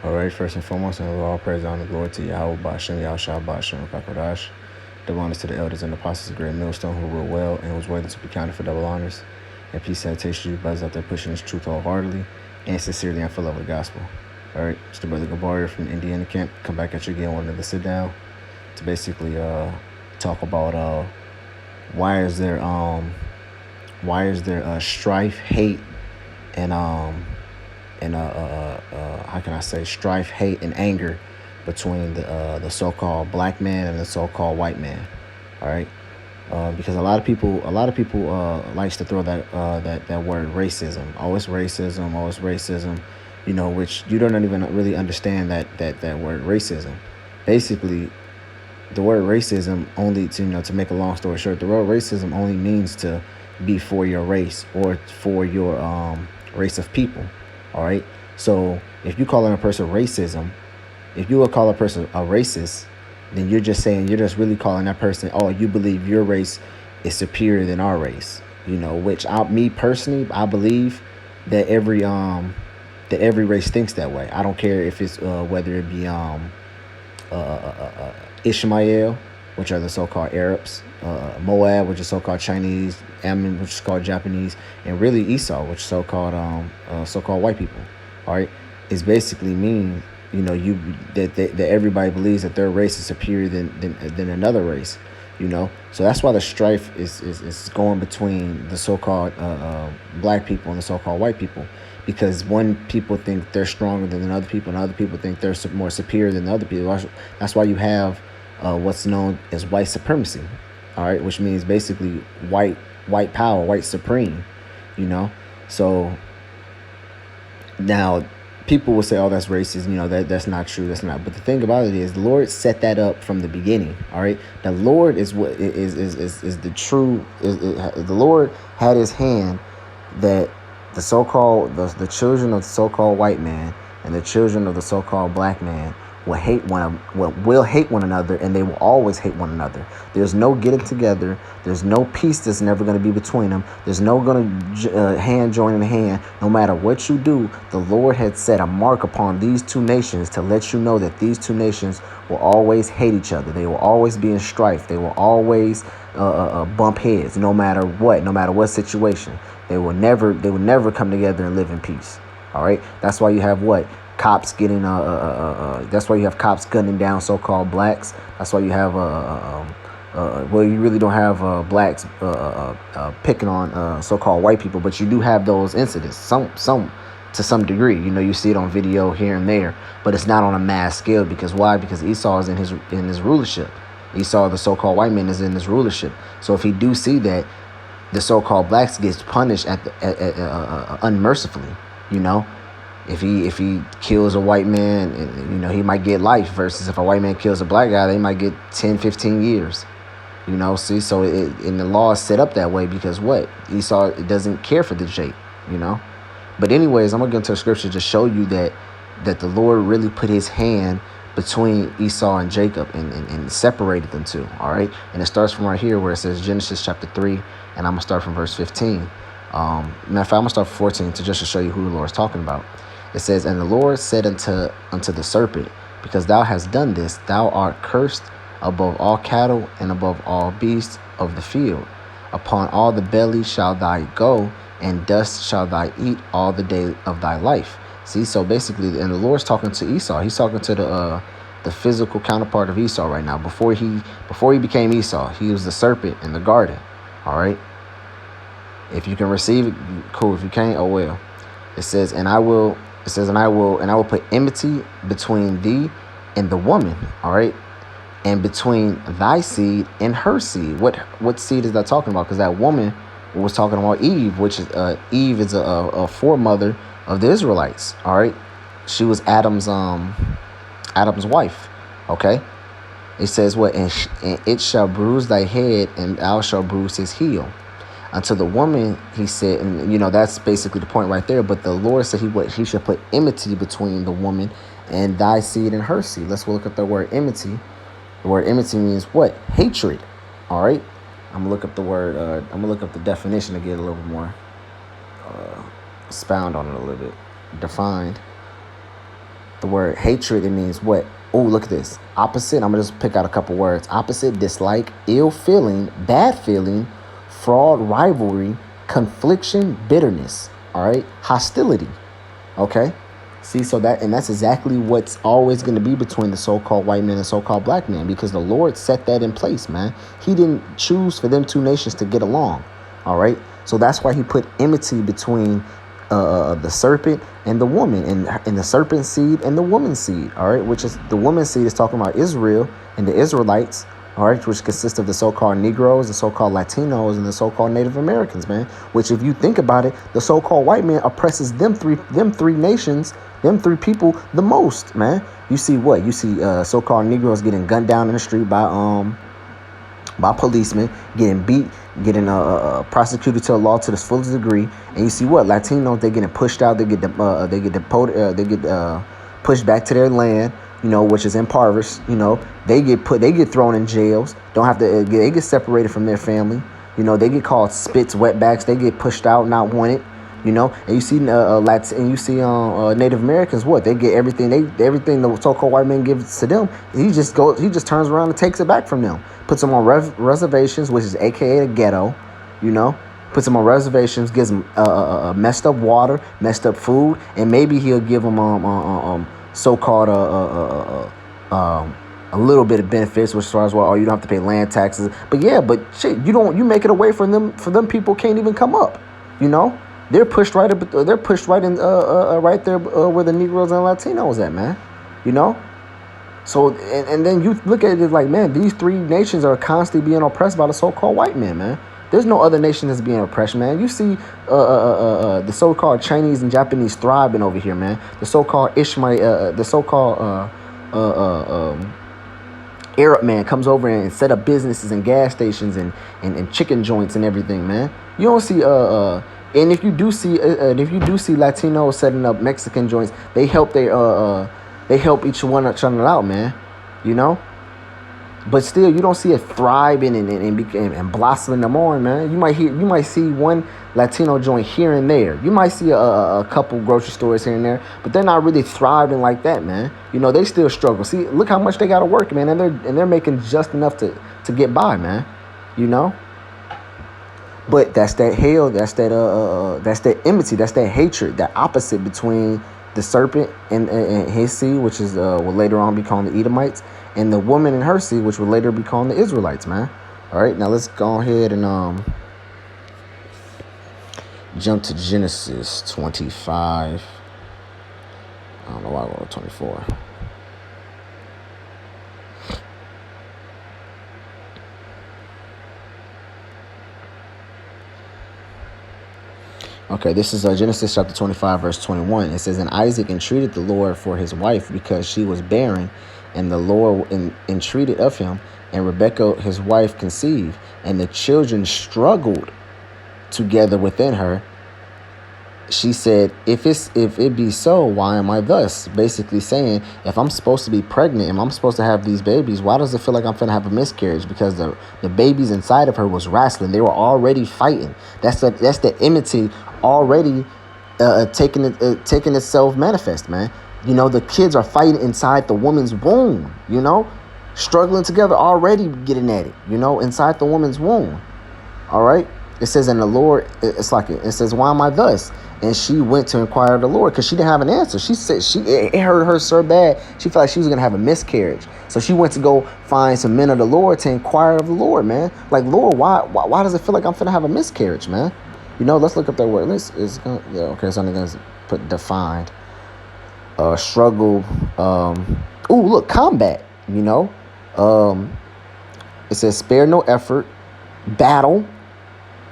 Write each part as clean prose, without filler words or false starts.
All right, first and foremost, and all praise, honor, glory to Yahweh, Ba'ashem, Yahshua, Ba'ashem, Kakodash. Double honors to the elders and apostles of Great Millstone who rule well and who's worthy to be counted for double honors. And peace and salutation to you brothers out there pushing this truth wholeheartedly and sincerely and for love of the gospel. All right, it's the brother Gabar from the Indiana camp. Come back at you again, one another sit down to basically talk about why is there strife, hate, and how can I say strife, hate, and anger between the so-called black man and the so-called white man. All right, because a lot of people likes to throw that word racism. Always racism. You know, which you don't even really understand that word racism. Basically, the word racism only to make a long story short, the word racism only means to be for your race or for your race of people. All right. So if you calling a person racism, if you would call a person a racist, then you're just really calling that person, oh, you believe your race is superior than our race. You know, which me personally, I believe that every race thinks that way. I don't care if it's whether it be Ishmael, which are the so-called Arabs, Moab, which is so-called Chinese, Ammon, which is called Japanese, and really Esau, which is so-called white people. All right, it's basically mean, you know, that everybody believes that their race is superior than another race. You know, so that's why the strife is going between the so-called black people and the so-called white people, because one people think they're stronger than other people, and other people think they're more superior than other people. That's why you have what's known as white supremacy. All right, which means basically white power, white supreme. You know, so now people will say, oh, that's racist. You know, that's not true. That's not. But the thing about it is, the Lord set that up from the beginning. All right. The Lord is what is the true. The Lord had his hand that the so-called, the children of the so-called white man and the children of the so-called black man will hate one another, and they will always hate one another. There's no getting together. There's no peace that's never going to be between them. There's no going to hand joining hand. No matter what you do, the Lord had set a mark upon these two nations to let you know that these two nations will always hate each other. They will always be in strife. They will always bump heads, no matter what situation. They will never come together and live in peace. All right. That's why you have cops getting that's why you have cops gunning down so-called blacks. That's why you have you really don't have blacks picking on so-called white people, but you do have those incidents some to some degree. You know, you see it on video here and there, but it's not on a mass scale. Because why? Because Esau is in his rulership. Esau, the so-called white man, is in his rulership. So if he do see that the so-called blacks gets punished unmercifully, you know, if he kills a white man, you know, he might get life, versus if a white man kills a black guy, they might get 10, 15 years. You know, see, so and the law is set up that way because Esau doesn't care for the Jake, you know. But anyways, I'm going to get into a scripture to show you that the Lord really put his hand between Esau and Jacob and separated them two, all right? And it starts from right here where it says Genesis chapter 3, and I'm going to start from verse 15. Matter of fact, I'm going to start from 14 to show you who the Lord is talking about. It says, and the Lord said unto the serpent, because thou hast done this, thou art cursed above all cattle and above all beasts of the field. Upon all the belly shall thy go, and dust shall thy eat all the day of thy life. See, so basically, and the Lord's talking to Esau. He's talking to the physical counterpart of Esau right now. Before he became Esau, he was the serpent in the garden. All right. If you can receive it, cool. If you can't, oh well. It says, and I will put enmity between thee and the woman. All right. And between thy seed and her seed. What seed is that talking about? Because that woman was talking about Eve, which is Eve is a foremother of the Israelites. All right. She was Adam's wife. Okay. It says and it shall bruise thy head, and thou shalt bruise his heel. Unto the woman, he said, and you know, that's basically the point right there. But the Lord said he should put enmity between the woman and thy seed and her seed. Let's look at the word enmity. The word enmity means what? Hatred. All right. I'm gonna look up the word. I'm gonna look up the definition to get a little bit more expound on it a little bit. Defined. the word hatred, it means what? Oh, look at this. Opposite, I'm going to just pick out a couple words. Opposite, dislike, ill feeling, bad feeling, fraud, rivalry, confliction, bitterness. All right. Hostility. Okay. See, so that's exactly what's always going to be between the so-called white man and so-called black man, because the Lord set that in place, man. He didn't choose for them two nations to get along. All right. So that's why he put enmity between the serpent and the woman, and the serpent seed and the woman's seed. All right. Which is the woman's seed is talking about Israel and the Israelites. All right, which consists of the so-called Negroes, the so-called Latinos, and the so-called Native Americans, man. Which, if you think about it, the so-called white man oppresses them three nations, them three people the most, man. You see what? You see so-called Negroes getting gunned down in the street by policemen, getting beat, getting prosecuted to the law to the fullest degree. And you see what? Latinos, they getting pushed out, they get deported, they get pushed back to their land, you know, which is impoverished. You know, they get thrown in jails. They get separated from their family. You know, they get called spits, wetbacks. They get pushed out, not wanted. You know, and you see Native Americans, what they get everything the so-called white man gives to them. He just turns around and takes it back from them, puts them on reservations, which is AKA the ghetto. You know, puts them on reservations, gives them messed up water, messed up food, and maybe he'll give them so-called a little bit of benefits, which as far as you don't have to pay land taxes. But shit, you make it away from them. For them, people can't even come up. You know, they're pushed right up. They're pushed right in right there where the Negroes and Latinos at, man. You know. So and then you look at it like, man, these three nations are constantly being oppressed by the so-called white man, man. There's no other nation that's being oppressed, man. You see the so-called Chinese and Japanese thriving over here, man. The so-called Arab man comes over and set up businesses and gas stations and chicken joints and everything, man. You don't see and if you do see Latinos setting up Mexican joints, they help each other out, man. You know. But still, you don't see it thriving and blossoming them on, man. You might see one Latino joint here and there. You might see a couple grocery stores here and there, but they're not really thriving like that, man. You know, they still struggle. See, look how much they got to work, man, and they're making just enough to get by, man. You know. But that's that hell. That's that enmity. That's that hatred. That opposite between the serpent and his seed, which is will later on be called the Edomites, and the woman and her seed, which will later be called the Israelites, man. All right, now let's go ahead and jump to Genesis 25. I don't know why I wrote 24. Okay, this is Genesis chapter 25, verse 21. It says, "And Isaac entreated the Lord for his wife because she was barren, and the Lord entreated of him, and Rebekah his wife conceived, and the children struggled together within her. She said, if it be so, why am I thus?" Basically saying, if I'm supposed to be pregnant and I'm supposed to have these babies, why does it feel like I'm finna have a miscarriage? Because the babies inside of her was wrestling. They were already fighting. That's the enmity already taking itself manifest, man. You know, the kids are fighting inside the woman's womb, you know, struggling together, already getting at it, you know, inside the woman's womb. All right. It says, and the Lord, it says, why am I thus? And she went to inquire of the Lord because she didn't have an answer. She said it hurt her so bad. She felt like she was going to have a miscarriage. So she went to go find some men of the Lord to inquire of the Lord, man. Like, Lord, why does it feel like I'm finna have a miscarriage, man? You know, let's look up that word. It's only going to put defined. Struggle. Look, combat, you know. It says spare no effort, battle,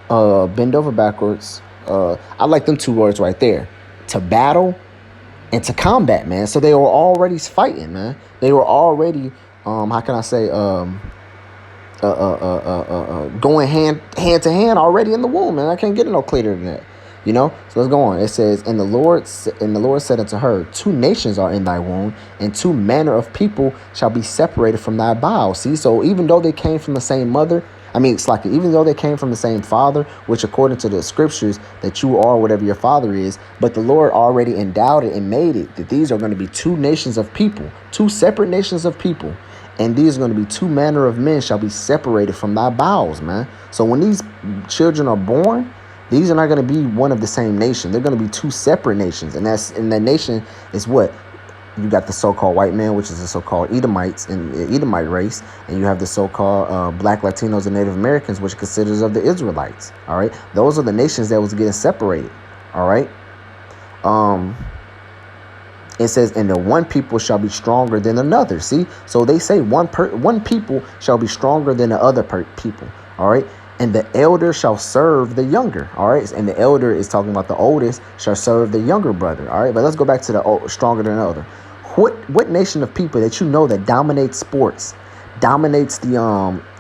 bend over backwards. I like them two words right there, to battle and to combat, man. So they were already fighting, man. They were already, how can I say, going hand to hand already in the womb, man. I can't get it no clearer than that, you know. So let's go on. It says, and the Lord said unto her, 2 nations are in thy womb, and 2 manner of people shall be separated from thy bowels. See, so even though they came from the same mother, I mean, it's like even though they came from the same father, which according to the scriptures that you are whatever your father is, but the Lord already endowed it and made it that these are going to be two nations of people, two separate nations of people. And these are going to be two manner of men shall be separated from thy bowels, man. So when these children are born, these are not going to be one of the same nation. They're going to be two separate nations. And that nation is what? You got the so-called white man, which is the so-called Edomites and the Edomite race, and you have the so-called black Latinos and Native Americans, which considers of the Israelites. All right, those are the nations that was getting separated. All right, it says, and the one people shall be stronger than another. See, so they say one people shall be stronger than the other people. All right, and the elder shall serve the younger. All right, and the elder is talking about the oldest shall serve the younger brother. All right, but let's go back to the stronger than the other. What nation of people that you know that dominates sports, dominates the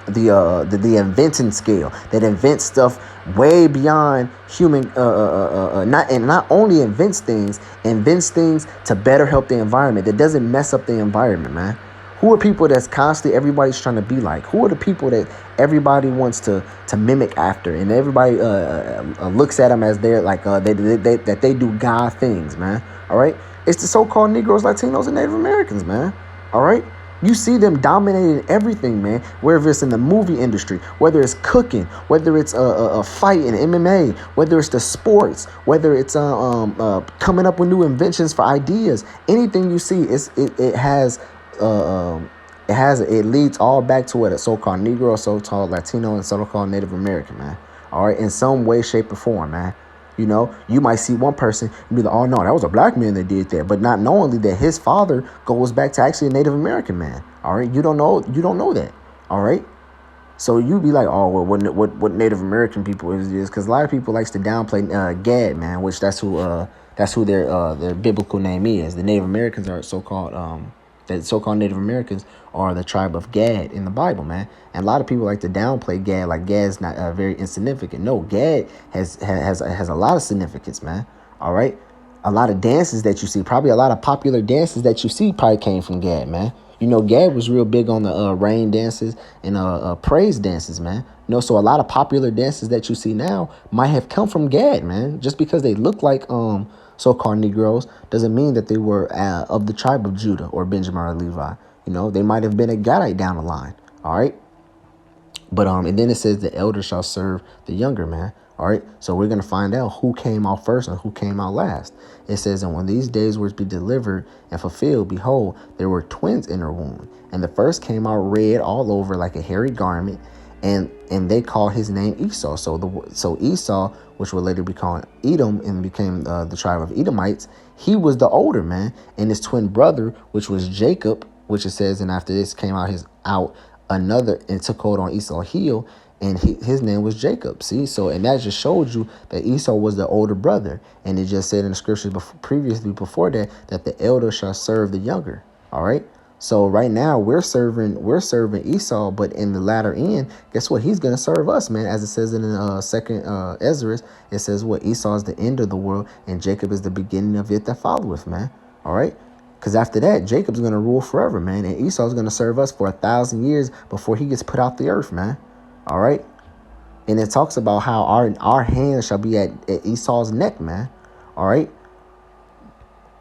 inventing scale, that invents stuff way beyond human, not only invents things to better help the environment, that doesn't mess up the environment, man. Who are people that's constantly everybody's trying to be like? Who are the people that everybody wants to mimic after, and everybody looks at them as they're like that they do God things, man? All right, it's the so-called Negroes, Latinos, and Native Americans, man. All right. You see them dominating everything, man. Whether it's in the movie industry, whether it's cooking, whether it's a fight in MMA, whether it's the sports, whether it's coming up with new inventions for ideas. Anything you see, it leads all back to what a so-called Negro, so-called Latino, and so-called Native American, man. All right, in some way, shape, or form, man. You know, you might see one person and be like, oh, no, that was a black man that did that. But not knowingly that his father goes back to actually a Native American man. All right. You don't know that. All right. So you be like, oh, well, what Native American people is because a lot of people likes to downplay Gad, man, which that's who their biblical name is. The Native Americans are the so-called Native Americans are the tribe of Gad in the Bible, man. And a lot of people like to downplay Gad, like Gad's not very insignificant. No, Gad has a lot of significance, man. All right, a lot of dances that you see, probably a lot of popular dances that you see, probably came from Gad, man. You know, Gad was real big on the rain dances and praise dances, man. You know, so a lot of popular dances that you see now might have come from Gad, man. Just because they look like so-called Negroes doesn't mean that they were of the tribe of Judah or Benjamin or Levi. You know, they might have been a Gadite down the line. All right. But and then it says the elder shall serve the younger, man. All right. So we're going to find out who came out first and who came out last. It says, and when these days were to be delivered and fulfilled, behold, there were twins in her womb. And the first came out red all over like a hairy garment. And they called his name Esau. So Esau, which would later be called Edom and became the tribe of Edomites, he was the older man. And his twin brother, which was Jacob, which it says, and after this came out another and took hold on Esau's heel, and his name was Jacob. See, so and that just showed you that Esau was the older brother, and it just said in the scriptures before that the elder shall serve the younger. All right. So right now we're serving Esau, but in the latter end, guess what? He's gonna serve us, man. As it says in the second Ezra, it says what? Esau is the end of the world, and Jacob is the beginning of it that followeth, man. All right. Because after that, Jacob's going to rule forever, man. And Esau's going to serve us for 1,000 years before he gets put out the earth, man. All right. And it talks about how our hands shall be at Esau's neck, man. All right.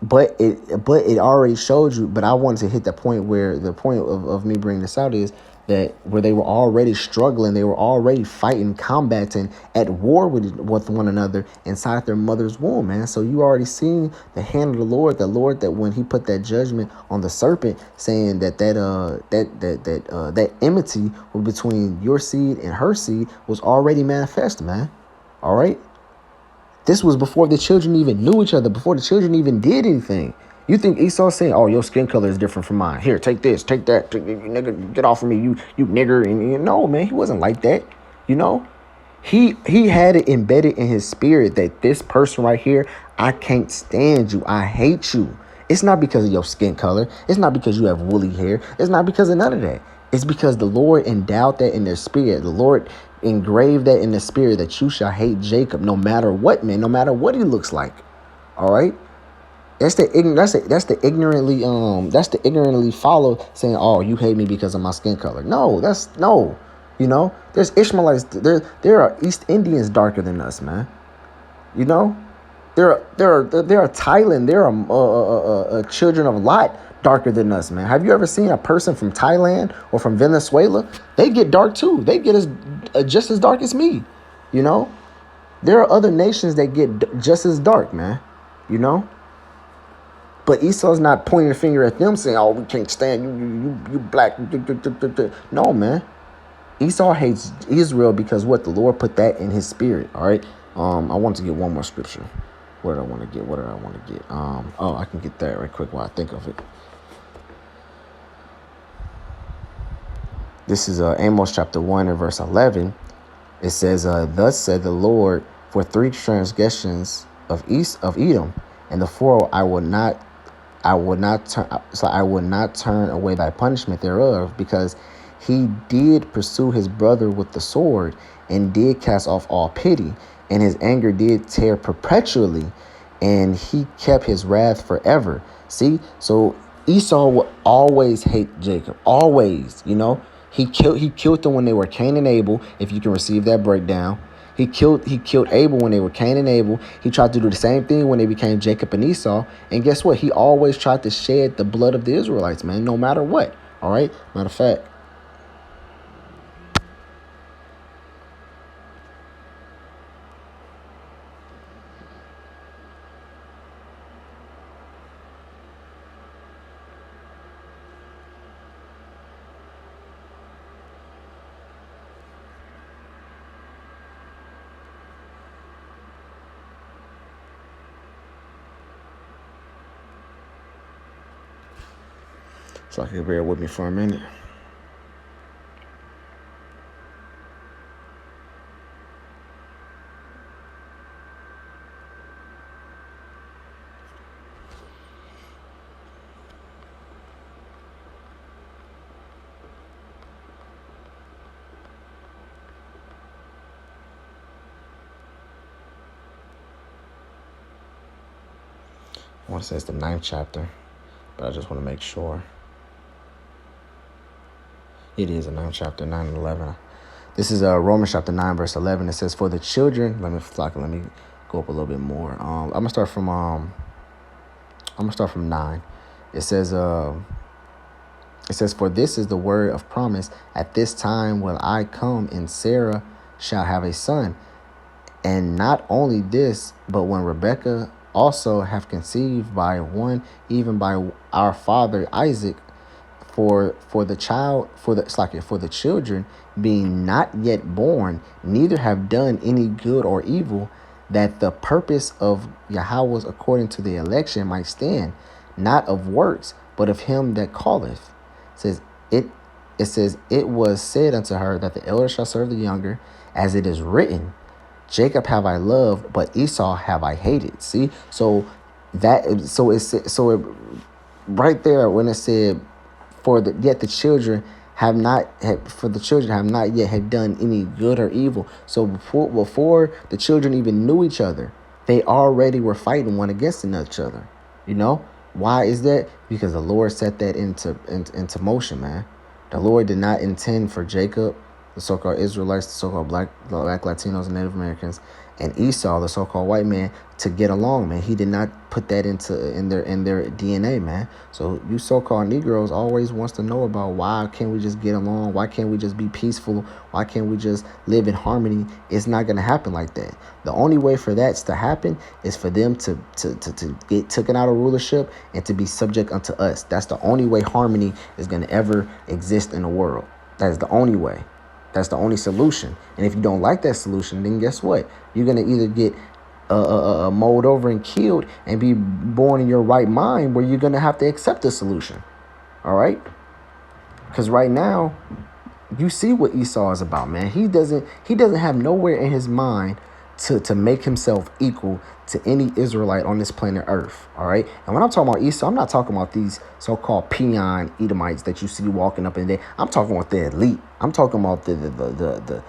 But it already showed you. But I wanted to hit the point where the point of me bringing this out is that where they were already struggling, they were already fighting, combating, at war with one another inside their mother's womb, man. So you already seen the hand of the Lord that when he put that judgment on the serpent, saying that enmity between your seed and her seed was already manifest, man. All right. This was before the children even knew each other, before the children even did anything. You think Esau's saying, oh, your skin color is different from mine. Here, take this, take that. Nigga, get off of me, you nigger. And no, man, he wasn't like that. You know, he had it embedded in his spirit that this person right here, I can't stand you. I hate you. It's not because of your skin color. It's not because you have woolly hair. It's not because of none of that. It's because the Lord endowed that in their spirit. The Lord engraved that in the spirit that you shall hate Jacob no matter what, man, no matter what he looks like. All right. That's the ignorantly follow saying, oh, you hate me because of my skin color. No. You know, there's Ishmaelites. There are East Indians darker than us, man. You know, there are Thailand. There are children of Lot darker than us, man. Have you ever seen a person from Thailand or from Venezuela? They get dark too. They get as just as dark as me. You know, there are other nations that get just as dark, man. You know, but Esau's not pointing a finger at them, saying, "Oh, we can't stand you black." No, man. Esau hates Israel because what the Lord put that in his spirit. All right. I want to get one more scripture. What did I want to get? What did I want to get? Oh, I can get that right quick while I think of it. This is Amos chapter 1 and verse 11. It says, "Thus said the Lord, for 3 transgressions of Edom, and the 4 I will not turn away thy punishment thereof, because he did pursue his brother with the sword, and did cast off all pity, and his anger did tear perpetually, and he kept his wrath forever." See, so Esau will always hate Jacob, always. You know, he killed them when they were Cain and Abel. If you can receive that breakdown. He killed Abel when they were Cain and Abel. He tried to do the same thing when they became Jacob and Esau. And guess what? He always tried to shed the blood of the Israelites, man, no matter what. All right? Matter of fact. So I can bear with me for a minute. I want to say it's the 9th chapter, but I just want to make sure. It is a 9th chapter, 9 and 11. This is Romans chapter 9, verse 11. It says, "For the children," let me go up a little bit more. I'm gonna start from 9. It says, "For this is the word of promise. At this time will I come, and Sarah shall have a son. And not only this, but when Rebekah also have conceived by one, even by our father Isaac, for the children being not yet born, neither have done any good or evil, that the purpose of Yahweh according to the election might stand, not of works, but of him that calleth." It says it. It says, "It was said unto her that the elder shall serve the younger, as it is written, Jacob have I loved, but Esau have I hated." See, so right there when it said, the children have not yet had done any good or evil. So before the children even knew each other, they already were fighting one against each other. You know why is that? Because the Lord set that into motion, man. The Lord did not intend for Jacob, the so-called Israelites, the so-called black Latinos and Native Americans, and Esau, the so-called white man, to get along, man. He did not put that in their DNA, man. So you so-called Negroes always wants to know about, why can't we just get along? Why can't we just be peaceful? Why can't we just live in harmony? It's not going to happen like that. The only way for that to happen is for them to get taken out of rulership and to be subject unto us. That's the only way harmony is going to ever exist in the world. That is the only way. That's the only solution. And if you don't like that solution, then guess what? You're going to either get mowed over and killed and be born in your right mind, where you're going to have to accept the solution. All right? Because right now, you see what Esau is about, man. He doesn't have nowhere in his mind to make himself equal to any Israelite on this planet Earth. All right. And when I'm talking about Esau, I'm not talking about these so-called peon Edomites that you see walking up in there. I'm talking about the elite. I'm talking about the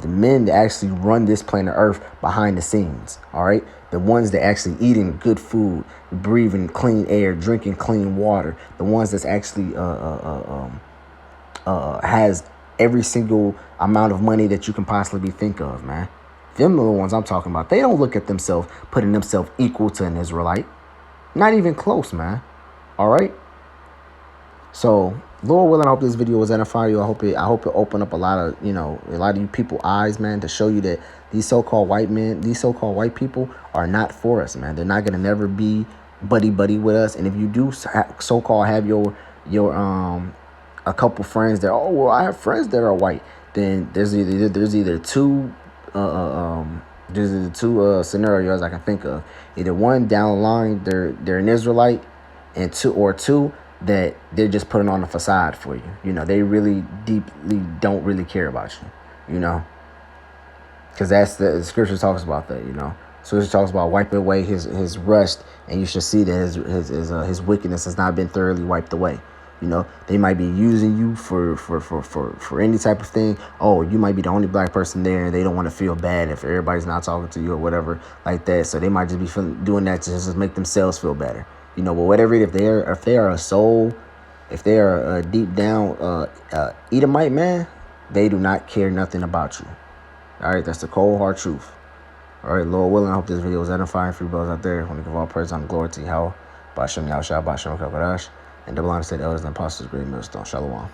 men that actually run this planet Earth behind the scenes. All right. The ones that actually eating good food, breathing clean air, drinking clean water. The ones that's actually has every single amount of money that you can possibly think of, man. Them are the ones I'm talking about. They don't look at themselves putting themselves equal to an Israelite. Not even close, man. All right. So, Lord willing, I hope this video was edifying you. I hope it opened up a lot of you people eyes, man, to show you that these so-called white men, these so-called white people are not for us, man. They're not gonna never be buddy with us. And if you do so-called have your a couple friends that, oh well, I have friends that are white, then there's either two scenarios I can think of. Either one, down the line they're an Israelite, and two that they're just putting on a facade for you. They really deeply don't really care about you. Because that's the scripture talks about that. Scripture talks about wiping away his rust, and you should see that his wickedness has not been thoroughly wiped away. They might be using you for any type of thing. Oh, you might be the only black person there, and they don't want to feel bad if everybody's not talking to you or whatever like that. So they might just be doing that to just make themselves feel better. But whatever if they are a soul, if they are a deep down Edomite, man, they do not care nothing about you. All right, that's the cold hard truth. All right, Lord willing, I hope this video was edifying for you brothers out there. I want to give all praise and glory to Yahweh, Ba'ashem Yahushua, Ba'ashem Kakadash, and double honor to the elders and apostles, great millstone. Shalom.